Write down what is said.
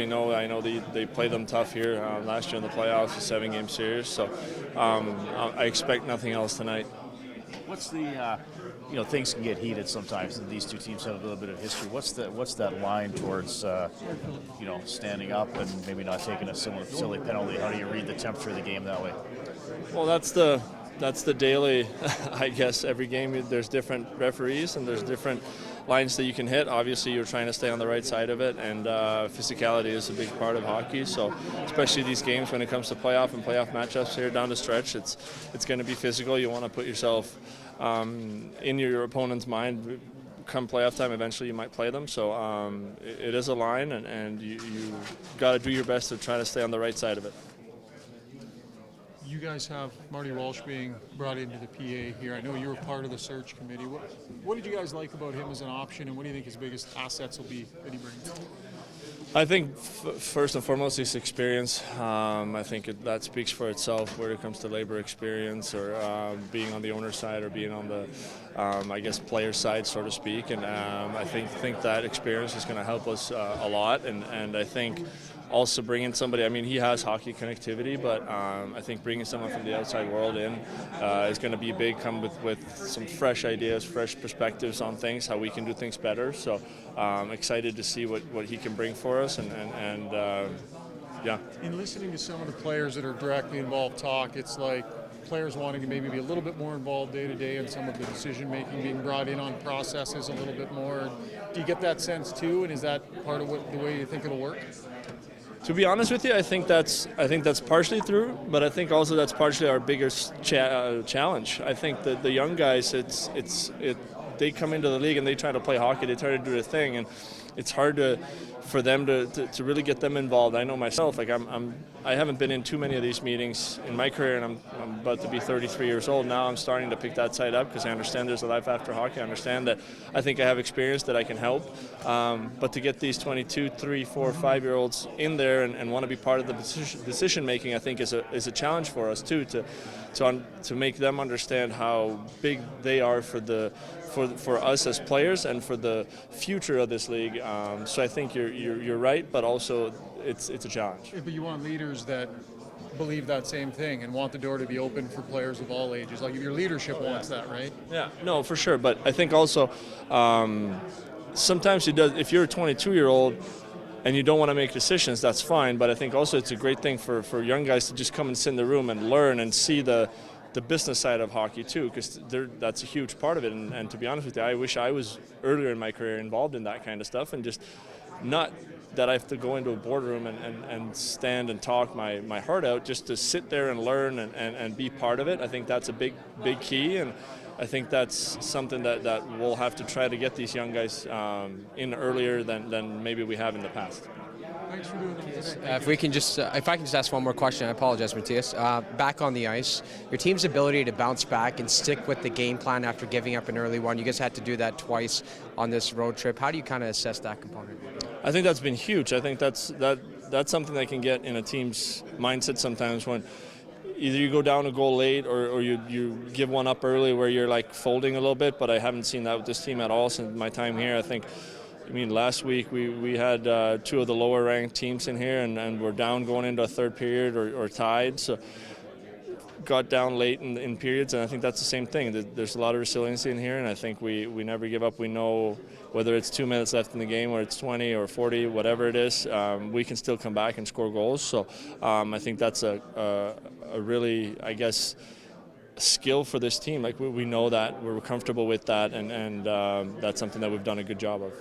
I know they played them tough here last year in the playoffs, a 7-game series. So I expect nothing else tonight. What's the things can get heated sometimes, and these two teams have a little bit of history. What's that line towards standing up and maybe not taking a silly penalty? How do you read the temperature of the game that way? Well, that's the daily, I guess. Every game there's different referees and there's different lines that you can hit. Obviously, you're trying to stay on the right side of it, and physicality is a big part of hockey. So, especially these games when it comes to playoff matchups here down the stretch, it's going to be physical. You want to put yourself in your opponent's mind. Come playoff time, eventually you might play them. So it is a line, and you got to do your best to try to stay on the right side of it. You guys have Marty Walsh being brought into the PA here. I know you were part of the search committee. What did you guys like about him as an option, and what do you think his biggest assets will be that he brings? I think first and foremost his experience. I think that speaks for itself where it comes to labor experience or being on the owner's side or being on the, player side, so to speak. And I think that experience is going to help us a lot. And I think also bringing somebody, he has hockey connectivity, but I think bringing someone from the outside world in is going to be big, come with some fresh ideas, fresh perspectives on things, how we can do things better. So excited to see what he can bring for us. And yeah. In listening to some of the players that are directly involved talk, it's like players wanting to maybe be a little bit more involved day to day in some of the decision making, being brought in on processes a little bit more. Do you get that sense too, and is that part of the way you think it'll work? To be honest with you, I think that's partially true, but I think also that's partially our biggest challenge. I think that the young guys, they come into the league and they try to play hockey, they try to do their thing, and it's hard for them to really get them involved. I know myself, I haven't been in too many of these meetings in my career, and I'm about to be 33 years old now. I'm starting to pick that side up because I understand there's a life after hockey. I understand that I think I have experience that I can help, but to get these 22, 3, 4, 5-year-olds in there and want to be part of the decision making, I think is a challenge for us too, to make them understand how big they are for us as players and for the future of this league. So I think you're right, but also it's a challenge. Yeah, but you want leaders that believe that same thing and want the door to be open for players of all ages. Like your leadership wants that, right? Yeah, no, for sure. But I think also sometimes it does. If you're a 22-year-old and you don't want to make decisions, that's fine. But I think also it's a great thing for young guys to just come and sit in the room and learn and see the business side of hockey too, because that's a huge part of it. And to be honest with you, I wish I was earlier in my career involved in that kind of stuff, and just not that I have to go into a boardroom and stand and talk my heart out, just to sit there and learn and be part of it. I think that's a big key, and I think that's something that we'll have to try to get these young guys in earlier than maybe we have in the past. Thanks for doing that today. If I can just ask one more question, I apologize, Mattias. Back on the ice, your team's ability to bounce back and stick with the game plan after giving up an early one. You guys had to do that twice on this road trip. How do you kind of assess that component? I think that's been huge. I think that's something that can get in a team's mindset sometimes when either you go down a goal late or you give one up early where you're like folding a little bit. But I haven't seen that with this team at all since my time here. Last week we had two of the lower ranked teams in here and we're down going into a third period or tied. So got down late in periods, and I think that's the same thing. There's a lot of resiliency in here, and I think we never give up. We know whether it's 2 minutes left in the game or it's 20 or 40, whatever it is, we can still come back and score goals. So I think that's a really, I guess, skill for this team. Like we know that, we're comfortable with that, and that's something that we've done a good job of.